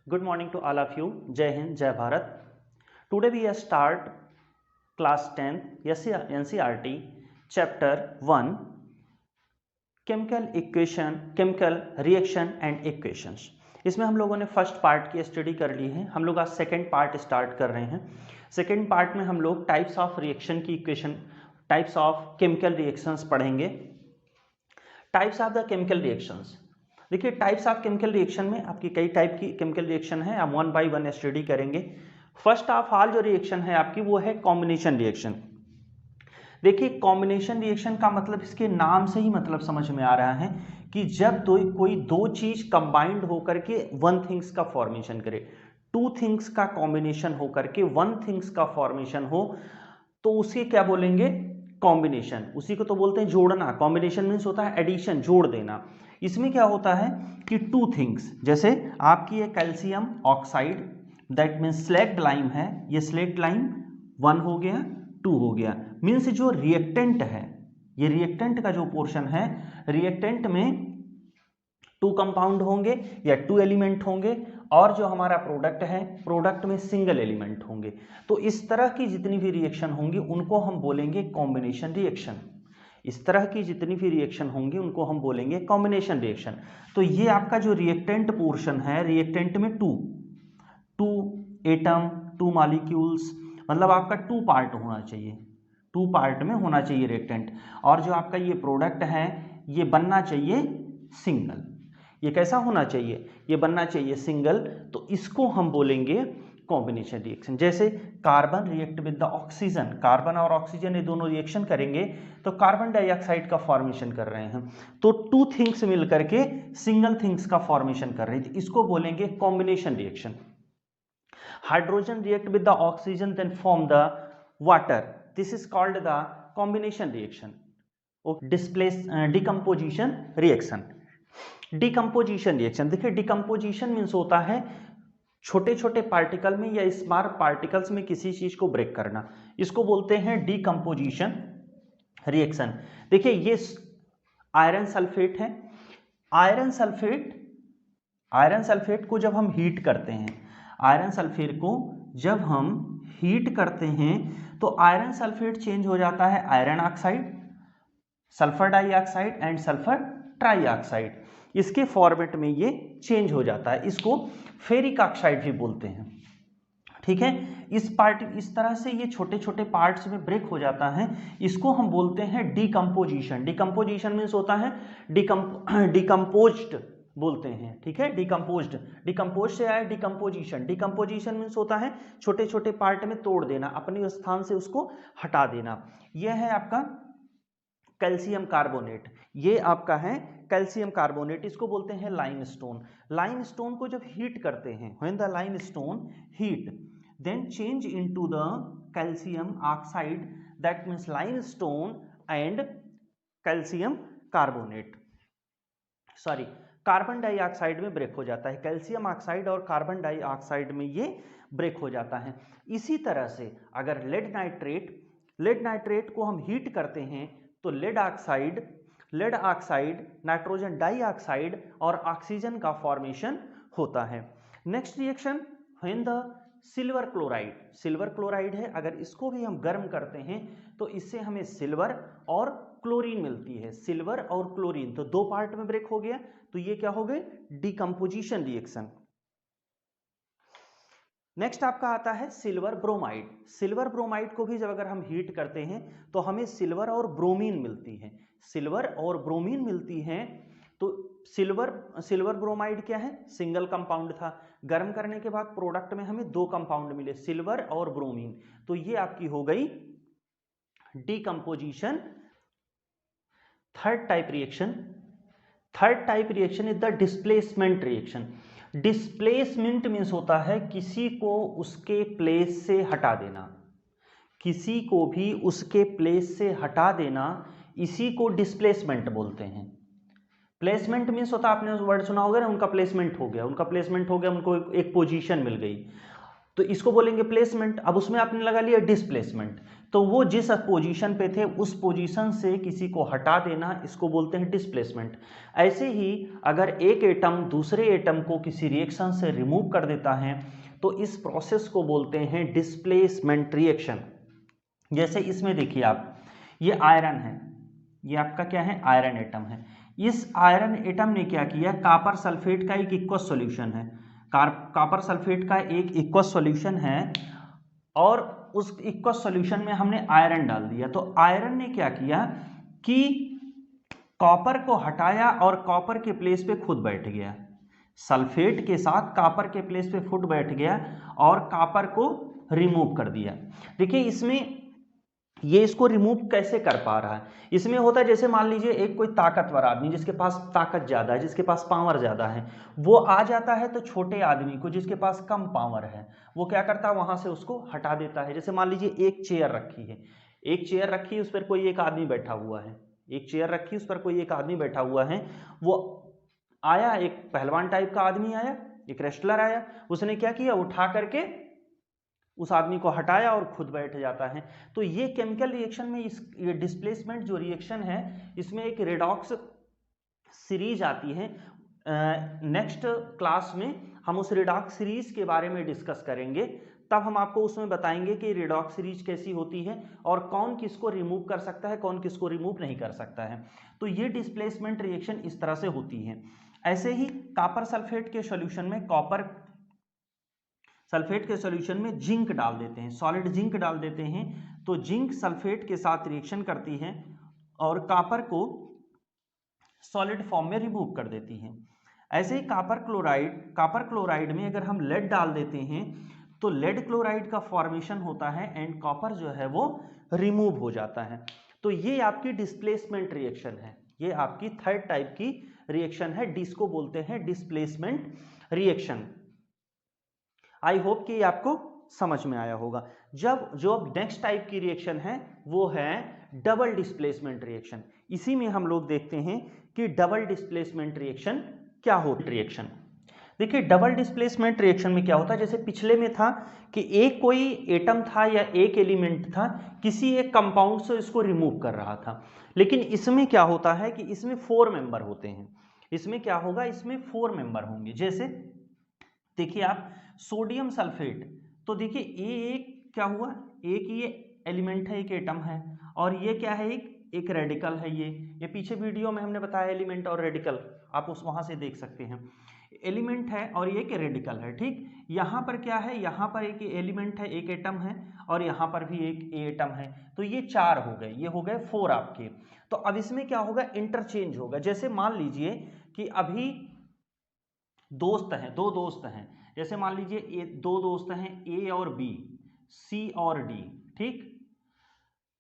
Good morning to all of you. Jai Hind, Jai Bharat. Today we start class 10th NCERT chapter 1 chemical reaction and equations. इसमें हम लोगों ने first part की study कर ली है। हम लोग आज सेकेंड पार्ट स्टार्ट कर रहे हैं। सेकेंड पार्ट में हम लोग टाइप्स ऑफ रिएक्शन की equation, types of chemical reactions पढ़ेंगे। Types of the chemical reactions, देखिए टाइप्स ऑफ केमिकल रिएक्शन में आपकी कई टाइप की केमिकल रिएक्शन है, हम वन बाय वन स्टडी करेंगे। फर्स्ट ऑफ ऑल जो रिएक्शन है आपकी वो है कॉम्बिनेशन रिएक्शन। देखिए कॉम्बिनेशन रिएक्शन का मतलब इसके नाम से ही मतलब समझ में आ रहा है कि जब कोई दो चीज कंबाइंड होकर के वन थिंग्स का फॉर्मेशन करे, टू थिंग्स का कॉम्बिनेशन होकर के वन थिंग्स का फॉर्मेशन हो तो उसे क्या बोलेंगे? कॉम्बिनेशन। उसी को तो बोलते हैं जोड़ना। कॉम्बिनेशन मीन्स होता है एडिशन, जोड़ देना। इसमें क्या होता है कि टू थिंग्स, जैसे आपकी ये calcium oxide that means slagged lime है, ये स्लैग्ड लाइम वन हो गया, टू हो गया। मीन्स जो रिएक्टेंट है, ये रिएक्टेंट का जो पोर्शन है, रिएक्टेंट में टू कंपाउंड होंगे या टू एलिमेंट होंगे, और जो हमारा प्रोडक्ट है, प्रोडक्ट में सिंगल एलिमेंट होंगे। तो इस तरह की जितनी भी रिएक्शन होंगी उनको हम बोलेंगे कॉम्बिनेशन रिएक्शन। इस तरह की जितनी भी रिएक्शन होंगी उनको हम बोलेंगे कॉम्बिनेशन रिएक्शन। तो ये आपका जो रिएक्टेंट पोर्शन है, रिएक्टेंट में टू एटम, टू मॉलिक्यूल्स, मतलब आपका टू पार्ट होना चाहिए, टू पार्ट में होना चाहिए रिएक्टेंट। और जो आपका ये प्रोडक्ट है ये बनना चाहिए सिंगल। ये कैसा होना चाहिए? ये बनना चाहिए सिंगल। तो इसको हम बोलेंगे कॉम्बिनेशन रिएक्शन। जैसे carbon react with the oxygen, carbon और ऑक्सीजन ये दोनों रिएक्शन करेंगे तो कार्बन डाइऑक्साइड का फॉर्मेशन कर रहे हैं, तो टू थिंग्स मिलकर के सिंगल थिंग्स का फॉर्मेशन कर रहे हैं, इसको बोलेंगे combination reaction. Hydrogen react with the oxygen then form the water, this is called the combination reaction. Decomposition reaction. Decomposition reaction, देखिए डिकम्पोजिशन मीन्स होता है छोटे छोटे पार्टिकल में या स्मॉल पार्टिकल्स में किसी चीज को ब्रेक करना, इसको बोलते हैं डिकम्पोजिशन रिएक्शन। देखिए ये आयरन सल्फेट है। आयरन सल्फेट को जब हम हीट करते हैं, आयरन सल्फेट को जब हम हीट करते हैं तो आयरन सल्फेट चेंज हो जाता है iron oxide, sulphur dioxide and sulphur trioxide. इसके फॉर्मेट में ये चेंज हो जाता है, इसको फेरिक ऑक्साइड भी बोलते हैं। ठीक है, इस तरह से ये छोटे छोटे पार्ट्स में ब्रेक हो जाता है, इसको हम बोलते हैं डिकम्पोजिशन। डिकम्पोजिशन मीन्स होता है डिकम्पोज्ड बोलते हैं। ठीक है, डिकम्पोज से आया डिकम्पोजिशन। डिकम्पोजिशन मीन्स होता है छोटे छोटे पार्ट में तोड़ देना, अपने स्थान से उसको हटा देना। यह है आपका कैल्शियम कार्बोनेट, ये आपका है कैल्शियम कार्बोनेट, इसको बोलते हैं लाइमस्टोन। लाइमस्टोन को जब हीट करते हैं, when the limestone heat then change into the calcium oxide, that means limestone and calcium carbonate, sorry carbon dioxide में ब्रेक हो जाता है। कैल्शियम ऑक्साइड और कार्बन डाइऑक्साइड में ये ब्रेक हो जाता है। इसी तरह से अगर लेड नाइट्रेट को हम हीट करते हैं तो लेड ऑक्साइड, नाइट्रोजन डाइऑक्साइड और ऑक्सीजन का फॉर्मेशन होता है। Next reaction when the silver chloride है, अगर इसको भी हम गर्म करते हैं तो इससे हमें सिल्वर और क्लोरीन मिलती है। सिल्वर और क्लोरीन तो दो पार्ट में ब्रेक हो गया, तो ये क्या हो गए? Decomposition reaction. नेक्स्ट आपका आता है सिल्वर ब्रोमाइड। सिल्वर ब्रोमाइड को भी जब अगर हम हीट करते हैं तो हमें सिल्वर और ब्रोमीन मिलती है, सिल्वर और ब्रोमीन मिलती है। तो सिल्वर ब्रोमाइड क्या है? सिंगल कंपाउंड था, गर्म करने के बाद प्रोडक्ट में हमें दो कंपाउंड मिले, सिल्वर और ब्रोमीन, तो ये आपकी हो गई decomposition. Third type reaction is the displacement reaction. Displacement means होता है किसी को उसके प्लेस से हटा देना, किसी को भी उसके प्लेस से हटा देना, इसी को डिस्प्लेसमेंट बोलते हैं। प्लेसमेंट मीन्स होता है, आपने वर्ड सुना होगा ना, उनका प्लेसमेंट हो गया, उनको एक पोजीशन मिल गई, तो इसको बोलेंगे प्लेसमेंट। अब उसमें आपने लगा लिया डिस्प्लेसमेंट, तो वो जिस पोजीशन पे थे उस पोजीशन से किसी को हटा देना, इसको बोलते हैं डिस्प्लेसमेंट। ऐसे ही अगर एक एटम दूसरे एटम को किसी रिएक्शन से रिमूव कर देता है तो इस प्रोसेस को बोलते हैं डिस्प्लेसमेंट रिएक्शन। जैसे इसमें देखिए आप, ये आयरन है, ये आपका क्या है, आयरन एटम है। इस आयरन एटम ने क्या किया, कॉपर सल्फेट का एक एक्वस सॉल्यूशन है, कॉपर सल्फेट का एक एक्वस सॉल्यूशन है और उस एक्वस सॉल्यूशन में हमने आयरन डाल दिया। तो आयरन ने क्या किया कि कॉपर को हटाया और कॉपर के प्लेस पे खुद बैठ गया, सल्फेट के साथ कॉपर के प्लेस पे खुद बैठ गया और कॉपर को रिमूव कर दिया। देखिए इसमें ये इसको रिमूव कैसे कर पा रहा है, इसमें होता है जैसे मान लीजिए एक कोई ताकतवर आदमी जिसके पास ताकत ज़्यादा है, जिसके पास पावर ज़्यादा है, वो आ जाता है तो छोटे आदमी को जिसके पास कम पावर है वो क्या करता है, वहाँ से उसको हटा देता है। जैसे मान लीजिए एक चेयर रखी है, एक चेयर रखी है, उस पर कोई एक आदमी बैठा हुआ है, एक चेयर रखी उस पर कोई एक आदमी बैठा हुआ है, वो आया, एक पहलवान टाइप का आदमी आया, एक रेस्लर आया, उसने क्या किया, उठा करके उस आदमी को हटाया और खुद बैठ जाता है। तो ये केमिकल रिएक्शन में ये डिस्प्लेसमेंट जो रिएक्शन है इसमें एक रेडॉक्स सीरीज आती है। नेक्स्ट क्लास में हम उस रेडॉक्स सीरीज के बारे में डिस्कस करेंगे, तब हम आपको उसमें बताएंगे कि रेडॉक्स सीरीज कैसी होती है और कौन किसको रिमूव कर सकता है, कौन किसको रिमूव नहीं कर सकता है। तो ये डिस्प्लेसमेंट रिएक्शन इस तरह से होती है। ऐसे ही कॉपर सल्फेट के सॉल्यूशन में, कॉपर सल्फेट के सॉल्यूशन में जिंक डाल देते हैं, सॉलिड जिंक डाल देते हैं, तो जिंक सल्फेट के साथ रिएक्शन करती है और कॉपर को सॉलिड फॉर्म में रिमूव कर देती है। ऐसे ही कॉपर क्लोराइड में अगर हम लेड डाल देते हैं तो लेड क्लोराइड का फॉर्मेशन होता है एंड कॉपर जो है वो रिमूव हो जाता है। तो ये आपकी डिस्प्लेसमेंट रिएक्शन है, ये आपकी थर्ड टाइप की रिएक्शन है, जिसको बोलते हैं डिस्प्लेसमेंट रिएक्शन। आई होप कि आपको समझ में आया होगा। जब जो नेक्स्ट टाइप की रिएक्शन है वो है डबल डिस्प्लेसमेंट रिएक्शन। इसी में हम लोग देखते हैं कि डबल डिस्प्लेसमेंट रिएक्शन क्या होती है। रिएक्शन देखिए, डबल डिस्प्लेसमेंट रिएक्शन में क्या होता है, जैसे पिछले में था कि एक कोई एटम था या एक एलिमेंट था, किसी एक कंपाउंड से इसको रिमूव कर रहा था, लेकिन इसमें क्या होता है कि इसमें 4 मेंबर होते हैं। इसमें क्या होगा, इसमें 4 मेंबर होंगे। जैसे देखिए आप, सोडियम सल्फेट, तो देखिए ये एक क्या हुआ, एक ये एलिमेंट है, एक एटम है, और ये क्या है, एक रेडिकल है। ये पीछे वीडियो में हमने बताया एलिमेंट और रेडिकल, आप उस वहां से देख सकते हैं। एलिमेंट है और ये एक रेडिकल है, ठीक। यहाँ पर क्या है, यहाँ पर एक एलिमेंट है, एक एटम है, और यहाँ पर भी एक एटम है, तो ये 4 हो गए, ये हो गए 4 आपके। तो अब इसमें क्या होगा, इंटरचेंज होगा। जैसे मान लीजिए कि अभी दोस्त हैं, 2 दोस्त हैं, जैसे मान लीजिए 2 दोस्त हैं, ए और बी, सी और डी, ठीक।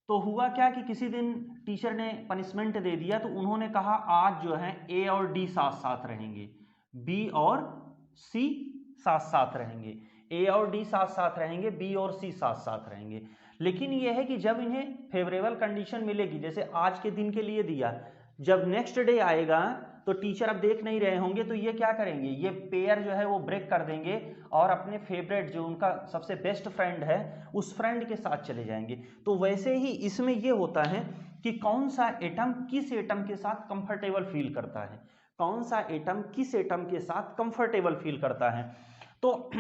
तो हुआ क्या कि किसी दिन टीचर ने पनिशमेंट दे दिया, तो उन्होंने कहा आज जो है ए और डी साथ साथ रहेंगे, बी और सी साथ साथ रहेंगे, ए और डी साथ साथ रहेंगे, बी और सी साथ साथ रहेंगे। लेकिन यह है कि जब इन्हें फेवरेबल कंडीशन मिलेगी, जैसे आज के दिन के लिए दिया, जब नेक्स्ट डे आएगा तो टीचर अब देख नहीं रहे होंगे, तो ये क्या करेंगे, ये पेयर जो है वो ब्रेक कर देंगे और अपने फेवरेट जो उनका सबसे बेस्ट फ्रेंड है उस फ्रेंड के साथ चले जाएंगे। तो वैसे ही इसमें ये होता है कि कौन सा एटम किस एटम के साथ कंफर्टेबल फील करता है, कौन सा एटम किस एटम के साथ कंफर्टेबल फील करता है। तो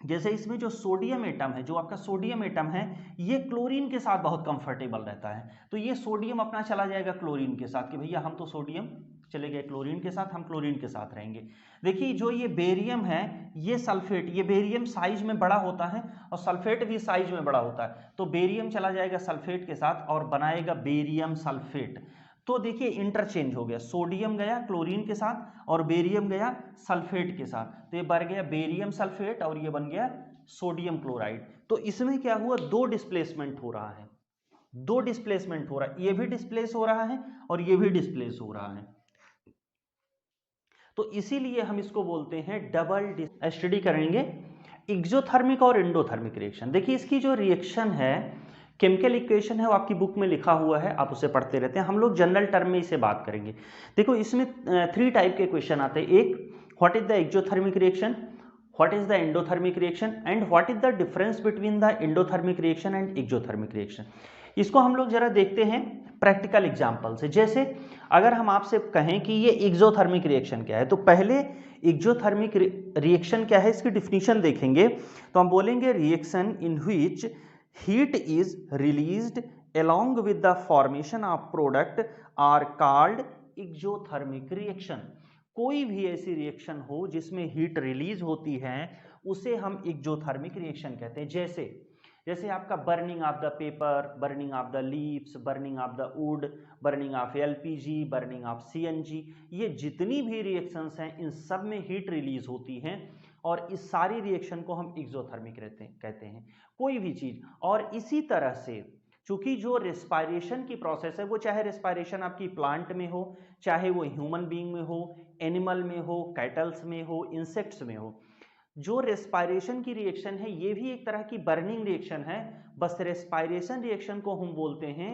जैसे इसमें जो सोडियम एटम है, जो आपका सोडियम एटम है, ये क्लोरीन के साथ बहुत कंफर्टेबल रहता है, तो ये सोडियम अपना चला जाएगा क्लोरीन के साथ कि भैया हम तो सोडियम चले गए क्लोरीन के साथ, हम क्लोरीन के साथ रहेंगे। देखिए जो ये बेरियम है, ये सल्फेट, ये बेरियम साइज में बड़ा होता है और सल्फेट भी साइज में बड़ा होता है, तो बेरियम चला जाएगा सल्फेट के साथ और बनाएगा बेरियम सल्फेट। तो देखिए इंटरचेंज हो गया, सोडियम गया क्लोरीन के साथ और बेरियम गया सल्फेट के साथ, तो ये बन गया बेरियम सल्फेट और ये बन गया सोडियम क्लोराइड। तो इसमें क्या हुआ, 2 डिस्प्लेसमेंट हो रहा है, 2 डिस्प्लेसमेंट हो रहा है, ये भी डिस्प्लेस हो रहा है और ये भी डिस्प्लेस हो रहा है। तो इसीलिए हम इसको बोलते हैं डबल। स्टडी करेंगे एक्सोथर्मिक और एंडोथर्मिक रिएक्शन। देखिए इसकी जो रिएक्शन है, केमिकल इक्वेशन है, वो आपकी बुक में लिखा हुआ है, आप उसे पढ़ते रहते हैं, हम लोग जनरल टर्म में इसे बात करेंगे। देखो इसमें 3 टाइप के क्वेश्चन आते हैं। एक, what is the exothermic reaction, what is the endothermic reaction and what is the difference between the endothermic reaction and exothermic reaction। इसको हम लोग जरा देखते हैं प्रैक्टिकल एग्जांपल से। जैसे अगर हम आपसे कहें कि ये एक्सोथर्मिक रिएक्शन क्या है, तो पहले एक्सोथर्मिक रिएक्शन क्या है इसकी डिफिनीशन देखेंगे। तो हम बोलेंगे reaction in which heat is released along with the formation of product are called exothermic reaction। कोई भी ऐसी रिएक्शन हो जिसमें हीट रिलीज होती है उसे हम एक्सोथर्मिक रिएक्शन कहते हैं। जैसे आपका burning of the paper, burning of the leaves, burning of the wood, burning of LPG, burning of CNG, ये जितनी भी रिएक्शंस हैं इन सब में हीट रिलीज होती हैं और इस सारी रिएक्शन को हम एक्सोथर्मिक कहते हैं कोई भी चीज। और इसी तरह से चूंकि जो रेस्पायरेशन की प्रोसेस है वो चाहे रेस्पायरेशन आपकी प्लांट में हो, चाहे वो ह्यूमन बीइंग में हो, एनिमल में हो, कैटल्स में हो, इंसेक्ट्स में हो, जो रेस्पायरेशन की रिएक्शन है ये भी एक तरह की बर्निंग रिएक्शन है। बस रेस्पायरेशन रिएक्शन को हम बोलते हैं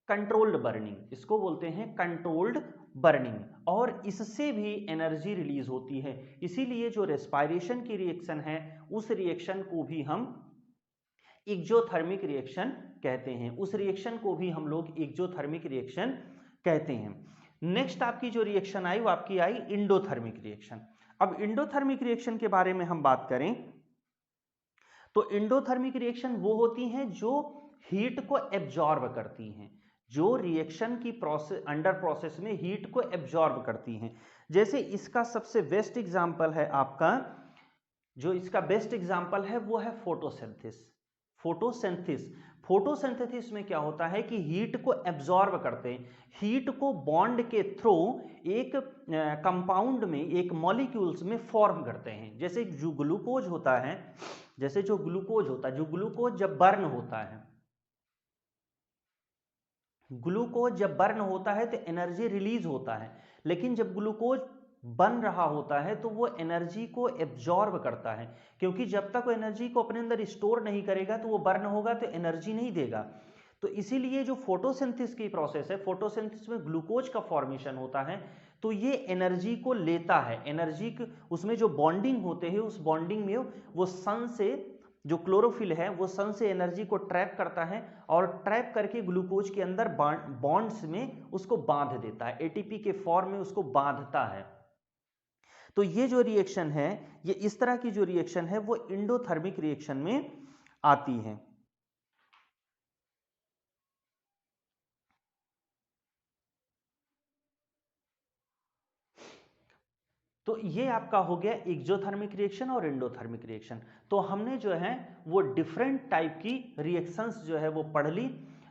कंट्रोल्ड बर्निंग, इसको बोलते हैं कंट्रोल्ड बर्निंग, और इससे भी एनर्जी रिलीज होती है। इसीलिए जो रेस्पायरेशन की रिएक्शन है उस रिएक्शन को भी हम एक्सोथर्मिक रिएक्शन कहते हैं, उस रिएक्शन को भी हम लोग एक्सोथर्मिक रिएक्शन कहते हैं। नेक्स्ट आपकी जो रिएक्शन आई वो आपकी आई एंडोथर्मिक रिएक्शन। अब एंडोथर्मिक रिएक्शन के बारे में हम बात करें तो एंडोथर्मिक रिएक्शन वो होती हैं जो हीट को एब्जॉर्ब करती हैं, जो रिएक्शन की प्रोसेस अंडर प्रोसेस में हीट को एब्जॉर्ब करती हैं। जैसे इसका सबसे बेस्ट एग्जांपल है आपका, जो इसका बेस्ट एग्जांपल है वो है फोटोसिंथेसिस। फोटोसिंथेसिस में क्या होता है कि हीट को एब्जॉर्ब करते हैं, हीट को बॉन्ड के थ्रू एक कंपाउंड में, एक मॉलिक्यूल्स में फॉर्म करते हैं। जैसे जो ग्लूकोज होता है, जो ग्लूकोज जब बर्न होता है तो एनर्जी रिलीज होता है, लेकिन जब ग्लूकोज बन रहा होता है तो वो एनर्जी को एब्जॉर्ब करता है, क्योंकि जब तक वो एनर्जी को अपने अंदर स्टोर नहीं करेगा तो वो बर्न होगा तो एनर्जी नहीं देगा। तो इसीलिए जो फोटोसिंथेसिस की प्रोसेस है, फोटोसिंथेसिस में ग्लूकोज का फॉर्मेशन होता है तो ये एनर्जी को लेता है, एनर्जी उसमें जो बॉन्डिंग होते हैं उस बॉन्डिंग में वो सन से, जो क्लोरोफिल है वो सन से एनर्जी को ट्रैप करता है और ट्रैप करके ग्लूकोज के अंदर बॉन्ड्स में उसको बांध देता है, एटीपी के फॉर्म में उसको बांधता है। तो ये जो रिएक्शन है, ये इस तरह की जो रिएक्शन है वो एंडोथर्मिक रिएक्शन में आती है। तो ये आपका हो गया एक्सोथर्मिक रिएक्शन और एंडोथर्मिक रिएक्शन। तो हमने जो है वो डिफरेंट टाइप की रिएक्शंस जो है वो पढ़ ली।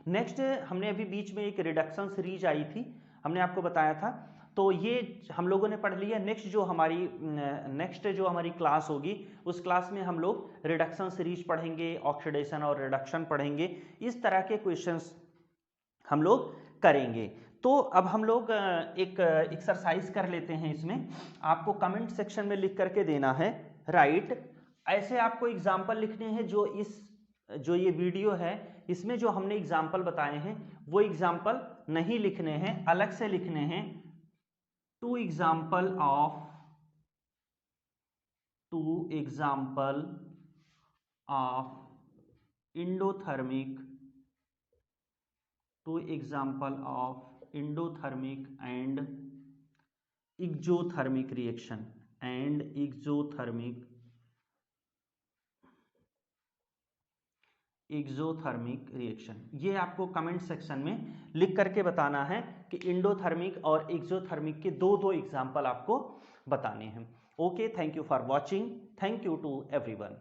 नेक्स्ट हमने अभी बीच में एक रिडक्शन सीरीज आई थी, हमने आपको बताया था, तो ये हम लोगों ने पढ़ लिया। नेक्स्ट जो हमारी क्लास होगी उस क्लास में हम लोग रिडक्शन सीरीज पढ़ेंगे, ऑक्सीडेशन और रिडक्शन पढ़ेंगे, इस तरह के क्वेश्चंस हम लोग करेंगे। तो अब हम लोग एक एक्सरसाइज कर लेते हैं। इसमें आपको कमेंट सेक्शन में लिख करके देना है राइट। ऐसे आपको एग्जाम्पल लिखने हैं जो ये वीडियो है इसमें जो हमने एग्जाम्पल बताए हैं वो एग्जाम्पल नहीं लिखने हैं, अलग से लिखने हैं। Two example of endothermic and exothermic reaction exothermic reaction, ये आपको कमेंट सेक्शन में लिख करके बताना है कि एंडोथर्मिक और एक्सोथर्मिक के दो एग्जाम्पल आपको बताने हैं। Okay, thank you for watching, thank you to everyone.